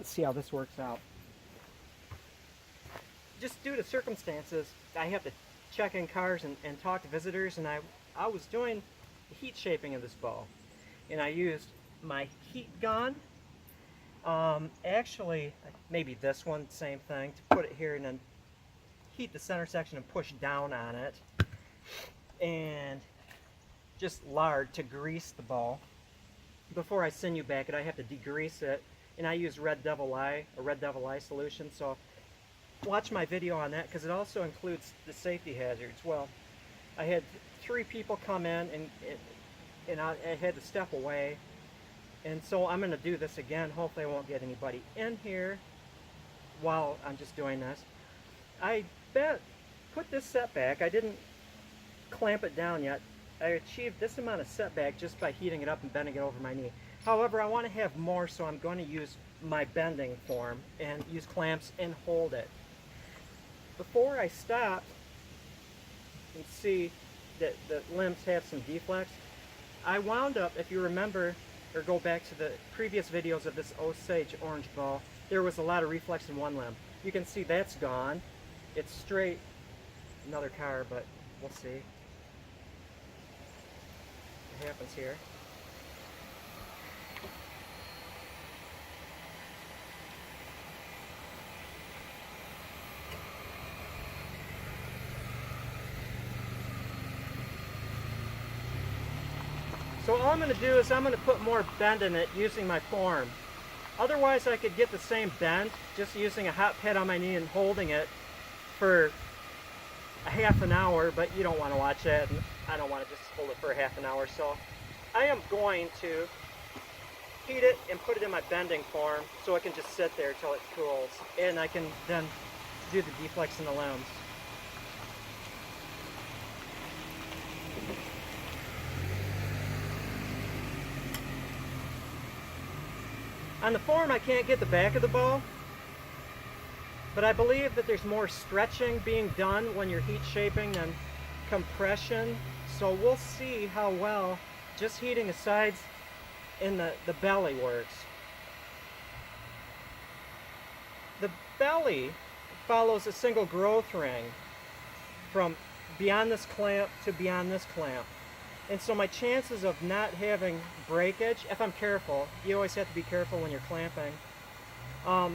Let's see how this works out. Just due to circumstances, I have to check in cars and talk to visitors, and I was doing the heat shaping of this bow. And I used my heat gun. Actually, maybe this one, same thing, to put it here and then heat the center section and push down on it. And just lard to grease the bow. Before I sinew back it, I have to degrease it. And I use a red devil eye solution. So watch my video on that, because it also includes the safety hazards. Well, I had 3 people come in, and I had to step away. And so I'm going to do this again. Hopefully I won't get anybody in here while I'm just doing this. I put this setback. I didn't clamp it down yet. I achieved this amount of setback just by heating it up and bending it over my knee. However, I want to have more, so I'm going to use my bending form and use clamps and hold it. Before I stop and see that the limbs have some deflects, I wound up, if you remember, or go back to the previous videos of this Osage orange bow, there was a lot of reflex in one limb. You can see that's gone. It's straight. Another car, but we'll see what happens here. So all I'm going to do is I'm going to put more bend in it using my form. Otherwise I could get the same bend just using a hot pad on my knee and holding it for a half an hour, but you don't want to watch that, and I don't want to just hold it for a half an hour. So I am going to heat it and put it in my bending form so it can just sit there till it cools, and I can then do the deflects in the limbs. On the form, I can't get the back of the bow, but I believe that there's more stretching being done when you're heat shaping than compression. So we'll see how well just heating the sides and the belly works. The belly follows a single growth ring from beyond this clamp to beyond this clamp. And so my chances of not having breakage, if I'm careful, you always have to be careful when you're clamping, are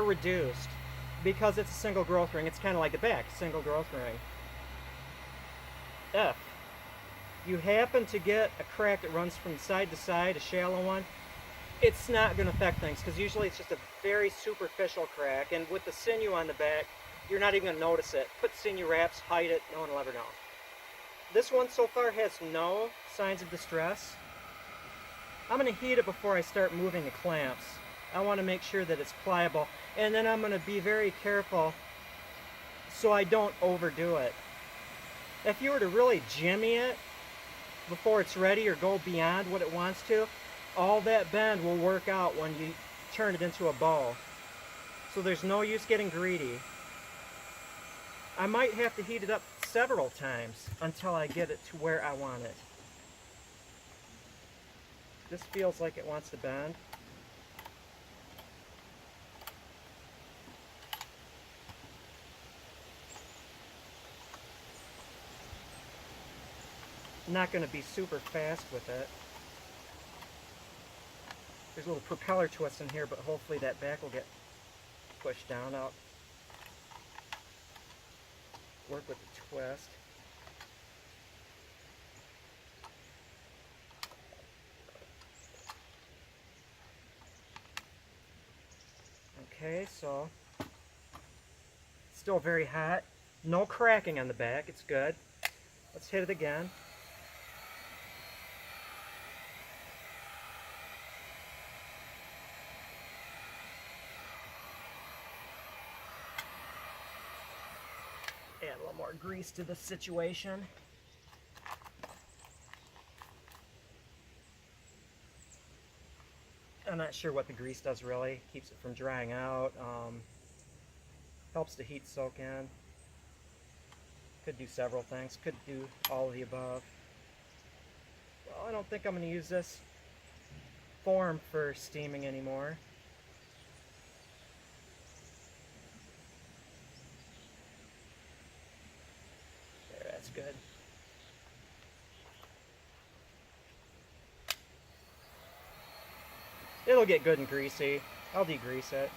reduced because it's a single growth ring. It's kind of like the back, single growth ring. If you happen to get a crack that runs from side to side, a shallow one, it's not going to affect things, because usually it's just a very superficial crack, and with the sinew on the back, you're not even going to notice it. Put sinew wraps, hide it, no one will ever know. This one so far has no signs of distress. I'm going to heat it before I start moving the clamps. I want to make sure that it's pliable, and then I'm going to be very careful so I don't overdo it. If you were to really jimmy it before it's ready or go beyond what it wants to, all that bend will work out when you turn it into a bow. So there's no use getting greedy. I might have to heat it up several times until I get it to where I want it. This feels like it wants to bend. I'm not going to be super fast with it. There's a little propeller twist in here, but hopefully that back will get pushed down. I'll work with the twist. Okay, so still very hot. No cracking on the back. It's good. Let's hit it again. Add a little more grease to the situation. I'm not sure what the grease does really. Keeps it from drying out. Helps the heat soak in. Could do several things. Could do all of the above. Well, I don't think I'm going to use this form for steaming anymore. It'll get good and greasy. I'll degrease it.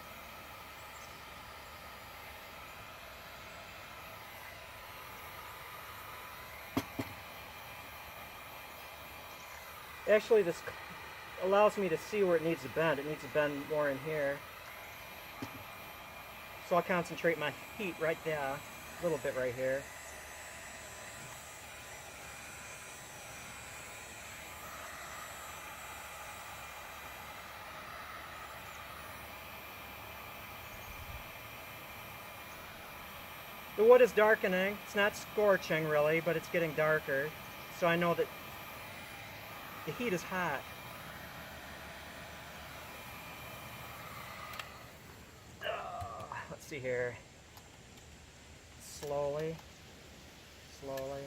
Actually, this allows me to see where it needs to bend. It needs to bend more in here. So I'll concentrate my heat right there, a little bit right here. The wood is darkening. It's not scorching really, but it's getting darker. So I know that the heat is hot. Let's see here. Slowly, slowly.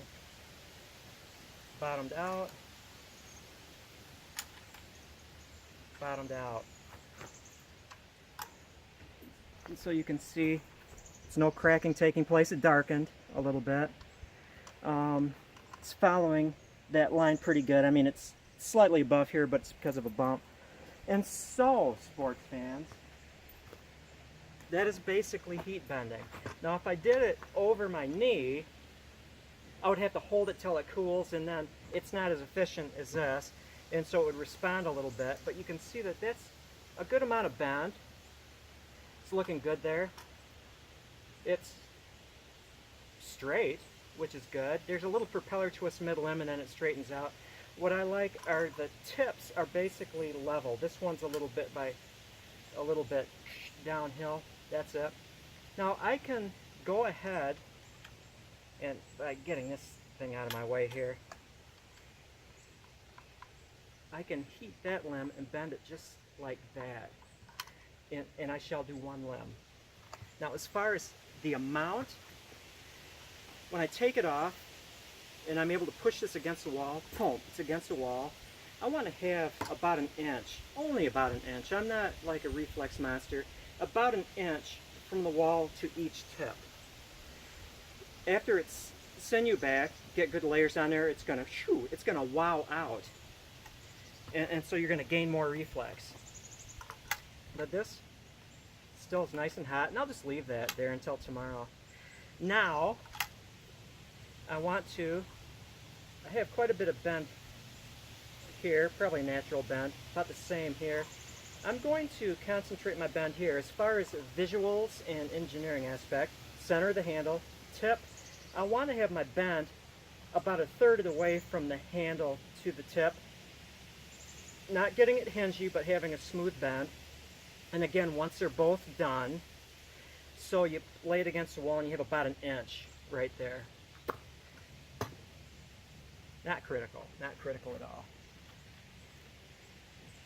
Bottomed out. Bottomed out. And so you can see there's no cracking taking place. It darkened a little bit. It's following that line pretty good. I mean, it's slightly above here, but it's because of a bump. And so, sports fans, that is basically heat bending. Now, if I did it over my knee, I would have to hold it till it cools, and then it's not as efficient as this, and so it would respond a little bit. But you can see that that's a good amount of bend. It's looking good there. It's straight, which is good. There's a little propeller twist mid-limb, and then it straightens out. What I like are the tips are basically level. This one's a little bit downhill. That's it. Now I can go ahead and by getting this thing out of my way here, I can heat that limb and bend it just like that. And I shall do one limb. Now as far as the amount, when I take it off and I'm able to push this against the wall, boom, it's against the wall, I want to have about an inch, only about an inch. I'm not like a reflex master. About an inch from the wall to each tip. After it's sinew back, get good layers on there, it's gonna wow out. And so you're gonna gain more reflex. But this still is nice and hot, and I'll just leave that there until tomorrow. Now, I have quite a bit of bend here, probably natural bend, about the same here. I'm going to concentrate my bend here as far as visuals and engineering aspect. Center of the handle, tip. I want to have my bend about a third of the way from the handle to the tip. Not getting it hingy, but having a smooth bend. And again, once they're both done, so you lay it against the wall and you have about an inch right there. Not critical at all.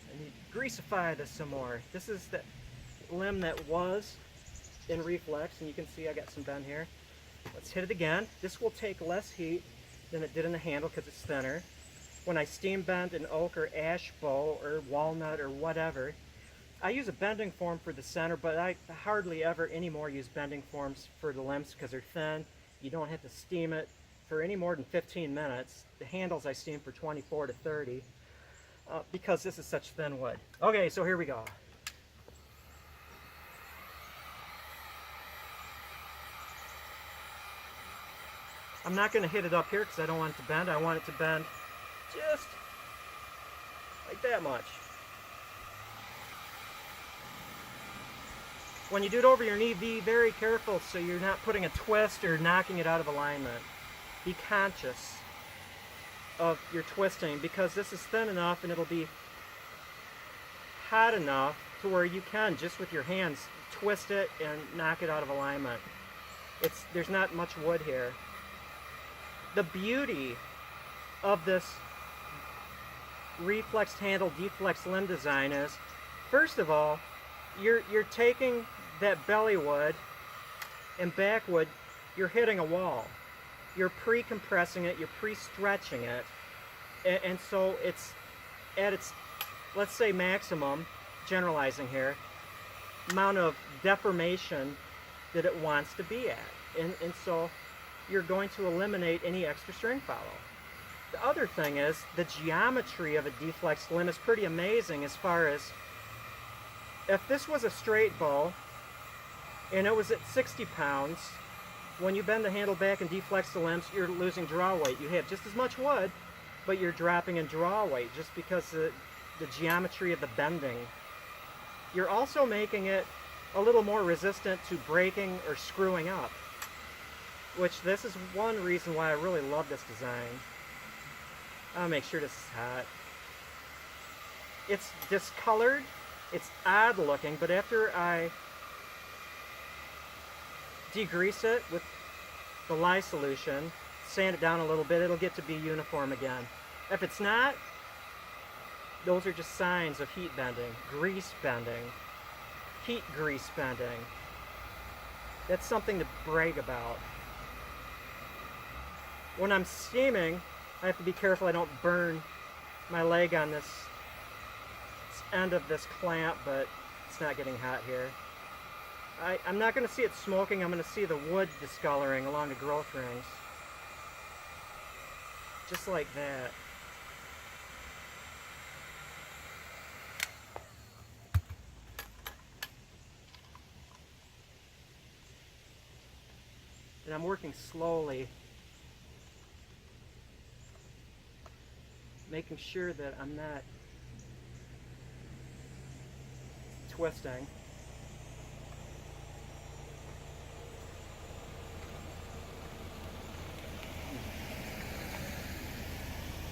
I need to greasify this some more. This is the limb that was in reflex, and you can see I got some bend here. Let's hit it again. This will take less heat than it did in the handle because it's thinner. When I steam bend an oak or ash bow or walnut or whatever, I use a bending form for the center, but I hardly ever anymore use bending forms for the limbs because they're thin. You don't have to steam it for any more than 15 minutes. The handles I steam for 24 to 30. Because this is such thin wood. Okay, so here we go. I'm not going to hit it up here because I don't want it to bend. I want it to bend just like that much. When you do it over your knee, be very careful so you're not putting a twist or knocking it out of alignment. Be conscious of your twisting because this is thin enough and it'll be hot enough to where you can just with your hands twist it and knock it out of alignment. There's not much wood here. The beauty of this reflexed handle deflex limb design is, first of all, you're taking that belly wood and back wood, you're hitting a wall. You're pre-compressing it, you're pre-stretching it, and so it's at its, let's say maximum, generalizing here, amount of deformation that it wants to be at. And so you're going to eliminate any extra string follow. The other thing is the geometry of a deflexed limb is pretty amazing as far as if this was a straight bow and it was at 60 pounds, when you bend the handle back and deflex the limbs, you're losing draw weight. You have just as much wood, but you're dropping in draw weight just because the geometry of the bending. You're also making it a little more resistant to breaking or screwing up, which this is one reason why I really love this design. I'll make sure this is hot. It's discolored, it's odd looking, but after I degrease it with the lye solution, sand it down a little bit, it'll get to be uniform again. If it's not, those are just signs of heat bending, grease bending, heat grease bending. That's something to brag about. When I'm steaming, I have to be careful I don't burn my leg on this end of this clamp, but it's not getting hot here. I'm not going to see it smoking, I'm going to see the wood discoloring along the growth rings. Just like that. And I'm working slowly, making sure that I'm not twisting.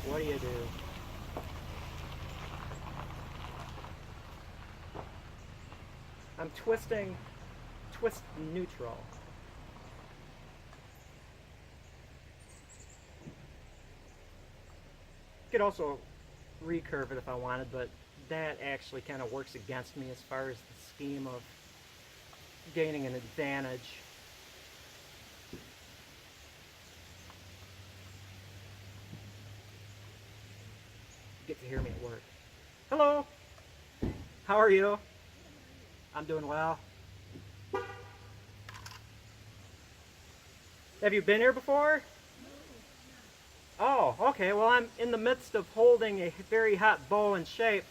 What do you do? I'm twisting, twist neutral. Could also recurve it if I wanted, but that actually kind of works against me as far as the scheme of gaining an advantage. You get to hear me at work. Hello! How are you? I'm doing well. Have you been here before? Oh, okay. Well, I'm in the midst of holding a very hot bow in shape,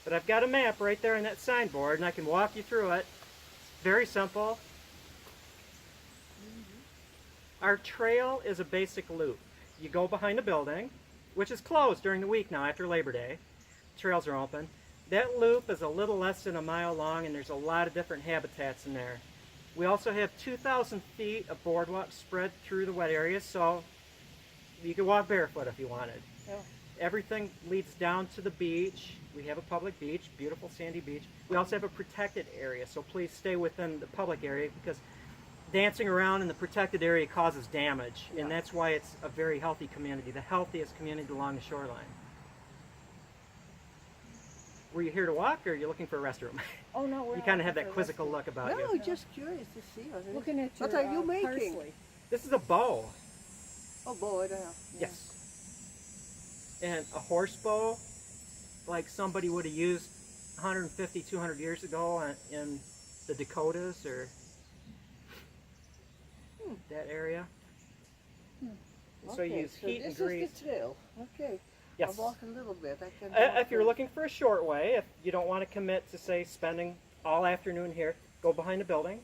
but I've got a map right there on that signboard, and I can walk you through it. It's very simple. Our trail is a basic loop. You go behind a building, which is closed during the week now after Labor Day. Trails are open. That loop is a little less than a mile long, and there's a lot of different habitats in there. We also have 2,000 feet of boardwalk spread through the wet areas, so you could walk barefoot if you wanted. Yeah. Everything leads down to the beach. We have a public beach, beautiful sandy beach. We also have a protected area, so please stay within the public area because dancing around in the protected area causes damage, Yeah. and that's why it's a very healthy community, the healthiest community along the shoreline. Were you here to walk, or are you looking for a restroom? Oh no, we're You not kind of have looking that for quizzical rescue. look about No, you. just curious to see. Looking at your What are you making? parsley. This is a bow. Oh boy, yeah. Yes. And a horse bow, like somebody would have used 150, 200 years ago in the Dakotas or that area. So you use heat and grease. This is the trail. Okay. Yes. I'll walk a little bit. I can. If you're looking for a short way, if you don't want to commit to, say, spending all afternoon here, go behind the building,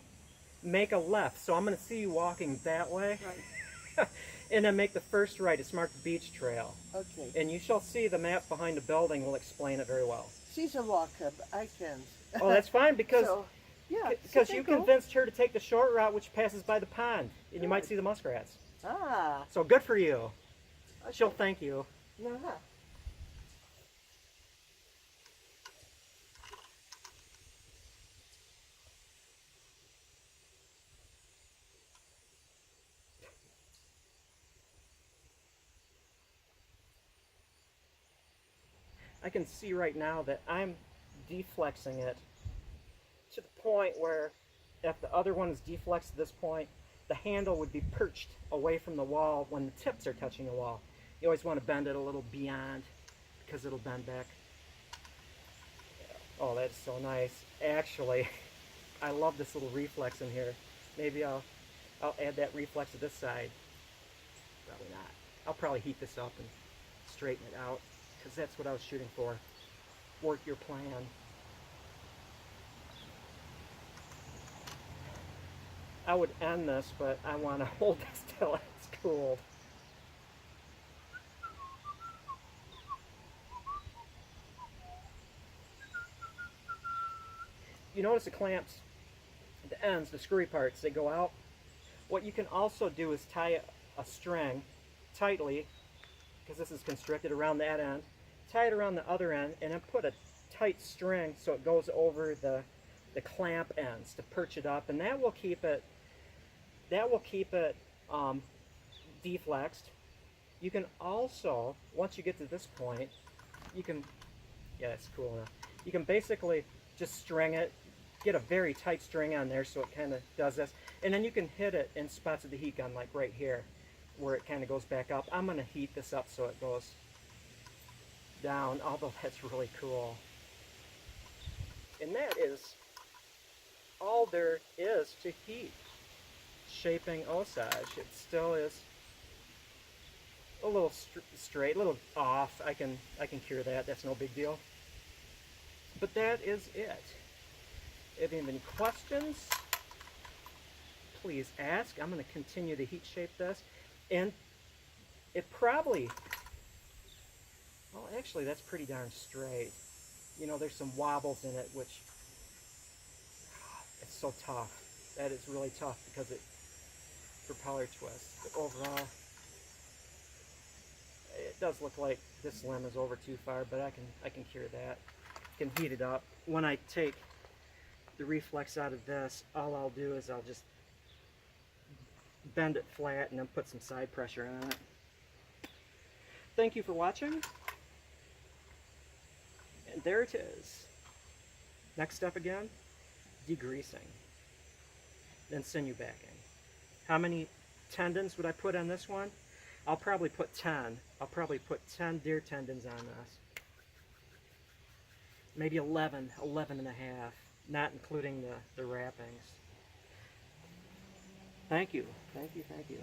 make a left. So I'm going to see you walking that way. Right. And then make the first right. It's marked Beach Trail. Okay. And you shall see the map behind the building will explain it very well. She's a walker. I can't. Oh, that's fine because So, yeah. because she you can go. convinced her to take the short route, which passes by the pond, and you might Good. see the muskrats. Ah. So good for you. Okay. She'll thank you. Uh-huh. I can see right now that I'm deflexing it to the point where if the other one is deflexed at this point, the handle would be perched away from the wall when the tips are touching the wall. You always want to bend it a little beyond because it'll bend back. Oh, that's so nice. Actually, I love this little reflex in here. Maybe I'll add that reflex to this side. Probably not. I'll probably heat this up and straighten it out because that's what I was shooting for. Work your plan. I would end this, but I want to hold this till it's cooled. You notice the clamps, the ends, the screwy parts, they go out. What you can also do is tie a string tightly, because this is constricted around that end, tie it around the other end, and then put a tight string so it goes over the clamp ends to perch it up, and that will keep it deflexed. You can also, once you get to this point, you can, yeah, it's cool enough. You can basically just string it, get a very tight string on there so it kind of does this, and then you can hit it in spots of the heat gun, like right here, where it kind of goes back up. I'm going to heat this up so it goes down, although that's really cool. And that is all there is to heat shaping Osage. It still is a little straight, a little off. I can cure that. That's no big deal. But that is it. If you have any questions, please ask. I'm going to continue to heat shape this. And it probably, well, actually, that's pretty darn straight. You know, there's some wobbles in it, which, it's so tough. That is really tough because it propeller twists. But overall, it does look like this limb is over too far, but I can cure that. I can heat it up. When I take the reflex out of this, all I'll do is I'll just bend it flat and then put some side pressure on it. Thank you for watching. And there it is. Next step again, degreasing. Then sinew backing. How many tendons would I put on this one? I'll probably put 10. I'll probably put 10 deer tendons on this. Maybe 11, 11 and a half, not including the wrappings. Thank you, thank you, thank you.